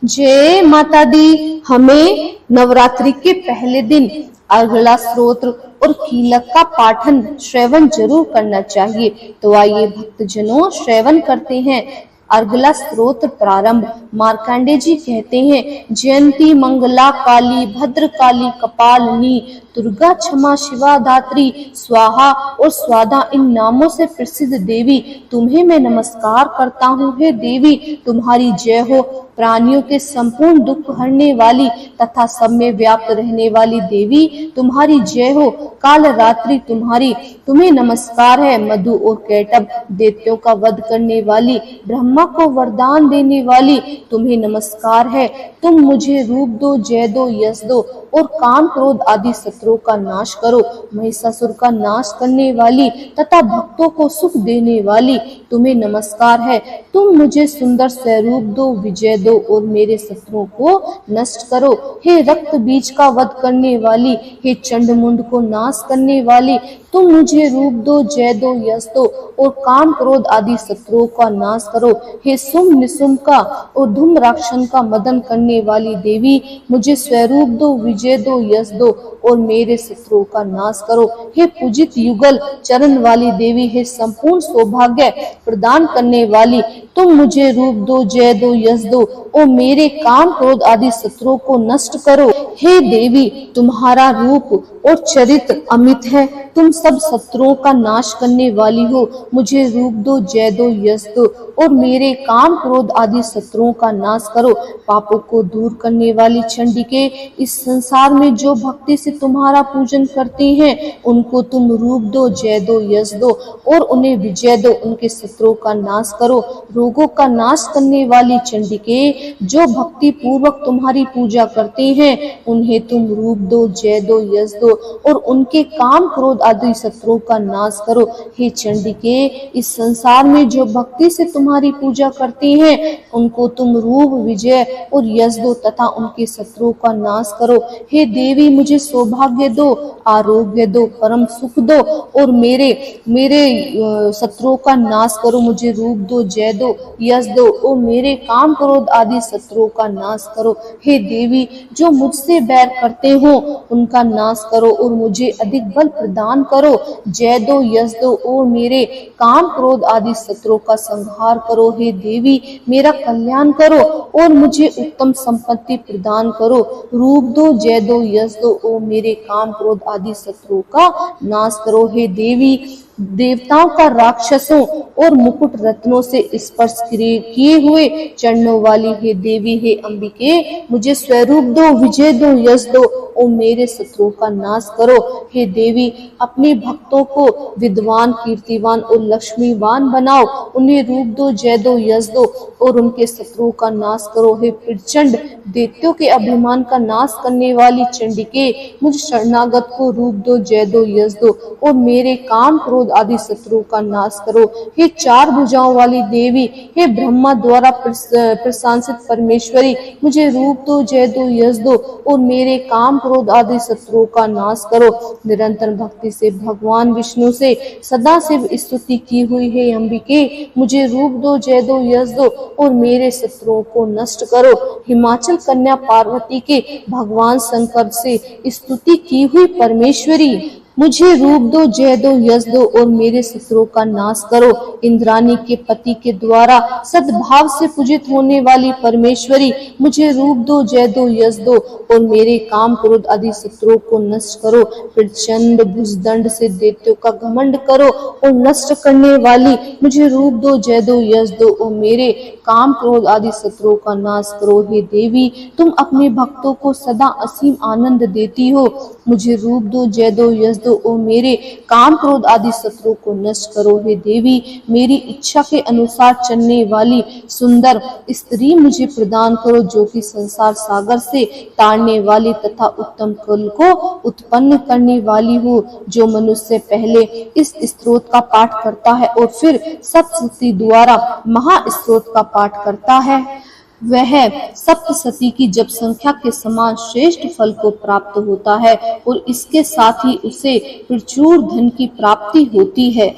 जय माता दी। हमें नवरात्रि के पहले दिन अर्गला स्तोत्र और कीलक का पाठन श्रवण जरूर करना चाहिए। तो आइए भक्तजनों श्रवण करते हैं। अर्गला स्तोत्र प्रारंभ। मार्कंडेय जी कहते हैं, जयंती मंगला काली भद्र काली कपालिनी दुर्गा क्षमा शिवा धात्री स्वाहा और स्वाधा इन नामों से प्रसिद्ध देवी तुम्हें मैं नमस्कार करता हूँ। हे देवी तुम्हारी जय हो। प्राणियों के संपूर्ण दुख हरने वाली तथा सब में व्याप्त रहने वाली देवी तुम्हारी जय हो। काल रात्रि तुम्हें नमस्कार है। मधु और कैटभ दैत्यों का वध करने वाली ब्रह्मा को वरदान देने वाली तुम्हें नमस्कार है। तुम मुझे रूप दो, जय दो, यश दो और काम क्रोध आदि शत्रुओं का नाश करो। महिषासुर का नाश करने वाली तथा भक्तों को सुख देने वाली तुम्हें नमस्कार है। तुम मुझे सुंदर स्वरूप दो, विजय दो और मेरे शत्रुओं को नष्ट करो। हे रक्त बीज का वध करने वाली, हे चंड मुंड को नाश करने वाली, तुम मुझे रूप दो, जय दो, यश दो और काम क्रोध आदि शत्रुओं का नाश करो। हे सुम निसुम का और धूम राक्षन का मदन करने वाली देवी मुझे स्वरूप दो, विजय दो, यश दो और मेरे शत्रुओं का नाश करो। हे पूजित युगल चरण वाली देवी, हे संपूर्ण सौभाग्य प्रदान करने वाली, तुम मुझे रूप दो, जय दो, यश दो और मेरे काम क्रोध आदि शत्रुओं को नष्ट करो। हे देवी तुम्हारा रूप और चरित्र अमित है। तुम सब शत्रुओं का नाश करने वाली हो। मुझे रूप दो, जय दो, यश दो और मेरे काम क्रोध आदि शत्रुओं का नाश करो। पापों को दूर करने वाली चंडिके, इस संसार में जो भक्ति से तुम्हारा पूजन करते हैं उनको तुम रूप दो, जय दो, यश दो और उन्हें विजय दो। उनके शत्रुओं का नाश करो। रोगों का नाश करने वाली चंडिके, जो भक्ति पूर्वक तुम्हारी पूजा करते हैं उन्हें तुम रूप दो, जय दो, यश दो और उनके काम क्रोध आदि शत्रुओं का नाश करो। हे चंडिके, इस संसार में जो भक्ति से तुम्हारी पूजा करते हैं उनको तुम रूप, विजय और यश दो तथा उनके शत्रुओं का नाश करो। हे देवी मुझे सौभाग्य दो, आरोग्य दो, परम सुख दो और मेरे शत्रुओं का नाश करो। मुझे रूप दो, जय दो, यश दो और मेरे काम क्रोध आदि शत्रुओं का नाश करो। हे देवी जो मुझसे बैर करते हो उनका नाश करो और मुझे अधिक बल प्रदान करो। जय दो, यश दो और मेरे काम क्रोध आदि शत्रुओं का संहार करो। हे देवी मेरा कल्याण करो और मुझे उत्तम संपत्ति प्रदान करो। रूप दो, जय दो, यश दो और मेरे काम क्रोध आदि शत्रुओं का नाश करो। हे देवी देवताओं का राक्षसों और मुकुट रत्नों से स्पर्श किए हुए चरणों वाली हे देवी, हे अंबिके मुझे स्वरूप दो, विजय दो, यश दो और मेरे शत्रुओं का नाश करो। हे देवी अपने भक्तों को विद्वान, कीर्तिवान और लक्ष्मीवान बनाओ। उन्हें रूप दो, जय दो, यश दो और उनके शत्रुओं का नाश करो। हे प्रचंड दैत्यों के अभिमान का नाश करने वाली चंडिके, मुझ शरणागत को रूप दो, जय दो, यश दो और मेरे काम क्रोध आदि शत्रुओं का नाश करो। हे चार भुजाओं वाली देवी, हे ब्रह्मा द्वारा प्रशंसित परमेश्वरी, मुझे रूप दो, जय दो, यश दो और मेरे काम क्रोध आदि शत्रुओं का नाश करो। निरंतर भक्ति से भगवान विष्णु से सदा शिव स्तुति की हुई है अंबिके, मुझे रूप दो, जय दो, यश दो और मेरे शत्रुओं को नष्ट करो। हिमाचल कन्या पार्वती के भगवान शंकर से स्तुति की हुई परमेश्वरी, मुझे रूप दो, जय दो, यश दो और मेरे शत्रुओं का नाश करो। इंद्राणी के पति के द्वारा सद्भाव से पूजित होने वाली परमेश्वरी, मुझे रूप दो, जय दो, यश दो और मेरे काम क्रोध आदि शत्रुओं को नष्ट करो। प्रचंड भुजदंड से दैत्यों का घमंड करो और नष्ट करने वाली, मुझे रूप दो, जय दो, यश दो और मेरे काम क्रोध आदि शत्रुओं का नाश करो। हे देवी तुम अपने भक्तों को सदा असीम आनंद देती हो। मुझे रूप दो, जय दो, यश दो और मेरे काम क्रोध आदि शत्रुओं को नष्ट करो। हे देवी मेरी इच्छा के अनुसार चलने वाली सुंदर स्त्री मुझे प्रदान करो, जो कि संसार सागर से तारने वाली तथा उत्तम कुल को उत्पन्न करने वाली हो। जो मनुष्य पहले इस स्तोत्र का पाठ करता है और फिर सप्तशती द्वारा महास्तोत्र का पाठ करता है, वह सप्तशती की जप संख्या के समान श्रेष्ठ फल को प्राप्त होता है और इसके साथ ही उसे प्रचुर धन की प्राप्ति होती है।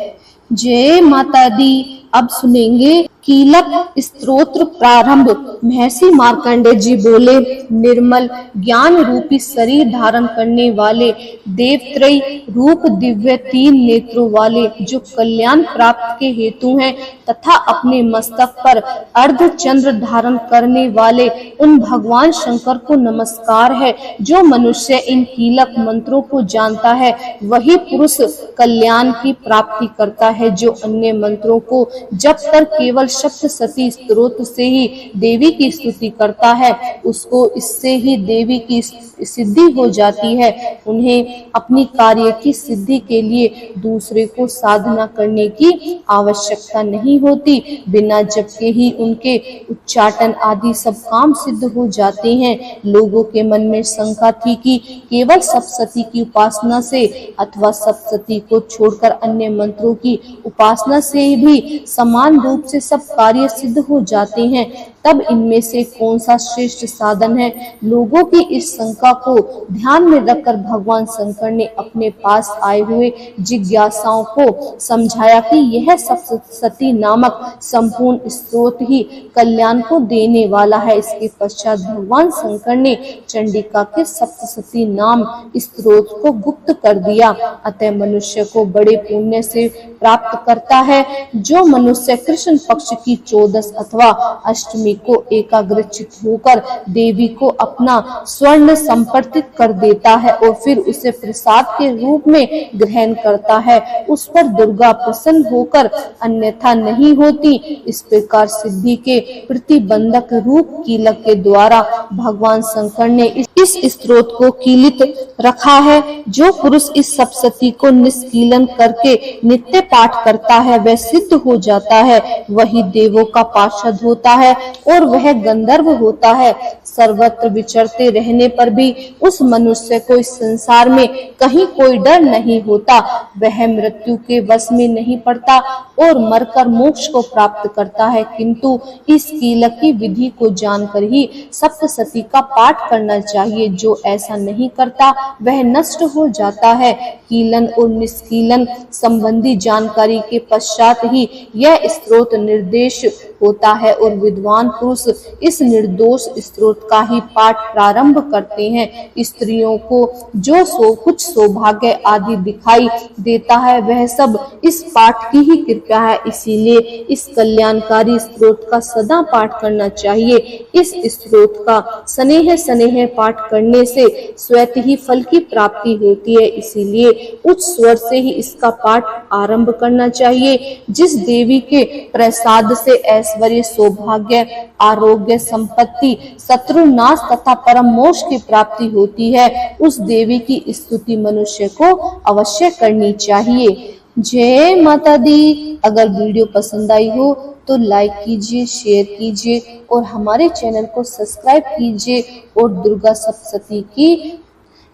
जय माता दी। अब सुनेंगे कीलक स्तोत्र प्रारंभ। महर्षि मार्कंडेय जी बोले, निर्मल ज्ञान रूपी शरीर धारण करने वाले, देवत्रयी रूप दिव्य 3 नेत्रों वाले, जो कल्याण प्राप्त के हेतु हैं तथा अपने मस्तक पर अर्धचंद्र धारण करने वाले उन भगवान शंकर को नमस्कार है। जो मनुष्य इन कीलक मंत्रों को जानता है वही पुरुष कल्याण की प्राप्ति करता है। जो अन्य मंत्रों को जप कर केवल सप्तशती स्तोत्र से ही देवी की स्तुति करता है उसको इससे ही देवी की सिद्धि हो जाती है। उन्हें अपनी कार्य की सिद्धि के लिए दूसरे को साधना करने की आवश्यकता नहीं होती। बिना जप के ही उनके उच्चाटन आदि सब काम सिद्ध हो जाते हैं। लोगों के मन में शंका थी कि केवल सप्तशती की उपासना से अथवा सप्तशती को छोड़कर अन्य मंत्रों की उपासना से भी समान रूप से सब कार्य सिद्ध हो जाते हैं, तब इनमें से कौन सा श्रेष्ठ साधन है? लोगों की इस शंका को ध्यान में रखकर भगवान शंकर ने अपने पास आए हुए जिज्ञासाओं को समझाया कि यह सप्तशती नामक संपूर्ण स्तोत्र ही कल्याण को देने वाला है। इसके पश्चात भगवान शंकर ने चंडिका के सप्तशती नाम स्तोत्र को गुप्त कर दिया। अतः मनुष्य को बड़े पुण्य से प्राप्त करता है। जो मनुष्य कृष्ण पक्ष की 14 अथवा अष्टमी को एकाग्रचित होकर देवी को अपना स्वर्ण संपर्पित कर देता है और फिर उसे प्रसाद के रूप में ग्रहण करता है, उस पर दुर्गा प्रसन्न होकर अन्यथा नहीं होती। इस प्रकार सिद्धि के प्रतिबंधक रूप कीलक के द्वारा भगवान शंकर ने इस स्तोत्र को कीलित रखा है। जो पुरुष इस सप्तशती को निष्कीलन करके नित्य पाठ करता है वह सिद्ध हो जाता है, वही देवों का पार्षद होता है और वह गंधर्व होता है। सर्वत्र विचरते रहने पर भी उस मनुष्य को इस संसार में कहीं कोई डर नहीं होता। वह मृत्यु के वश में नहीं पड़ता और मरकर मोक्ष को प्राप्त करता है। किंतु इस कीलक की विधि को जानकर ही सप्तशती का पाठ करना चाहिए। जो ऐसा नहीं करता वह नष्ट हो जाता है। कीलन और निष्कीलन संबंधी जानकारी के पश्चात ही यह स्तोत्र निर्देश होता है और विद्वान पुरुष इस निर्दोष स्तोत्र का ही पाठ प्रारंभ करते हैं। स्त्रियों को जो कुछ सौभाग्य आदि दिखाई देता है वह सब इस पाठ की ही कृपा है। इसीलिए इस कल्याणकारी स्तोत्र का सदा पाठ करना चाहिए। इस स्तोत्र का स्नेह पाठ करने से स्वतः ही फल की प्राप्ति होती है। इसीलिए उच्च स्वर से ही इसका पाठ आरंभ करना चाहिए। जिस देवी के प्रसाद से ऐश्वर्य, सौभाग्य, आरोग्य, संपत्ति, शत्रु नाश तथा परम मोक्ष की प्राप्ति होती है, उस देवी की स्तुति मनुष्य को अवश्य करनी चाहिए। जय माता दी। अगर वीडियो पसंद आई हो तो लाइक कीजिए, शेयर कीजिए और हमारे चैनल को सब्सक्राइब कीजिए और दुर्गा सप्तशती की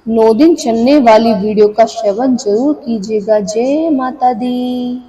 9 दिन चलने वाली वीडियो का श्रवण जरूर कीजिएगा। जय माता दी।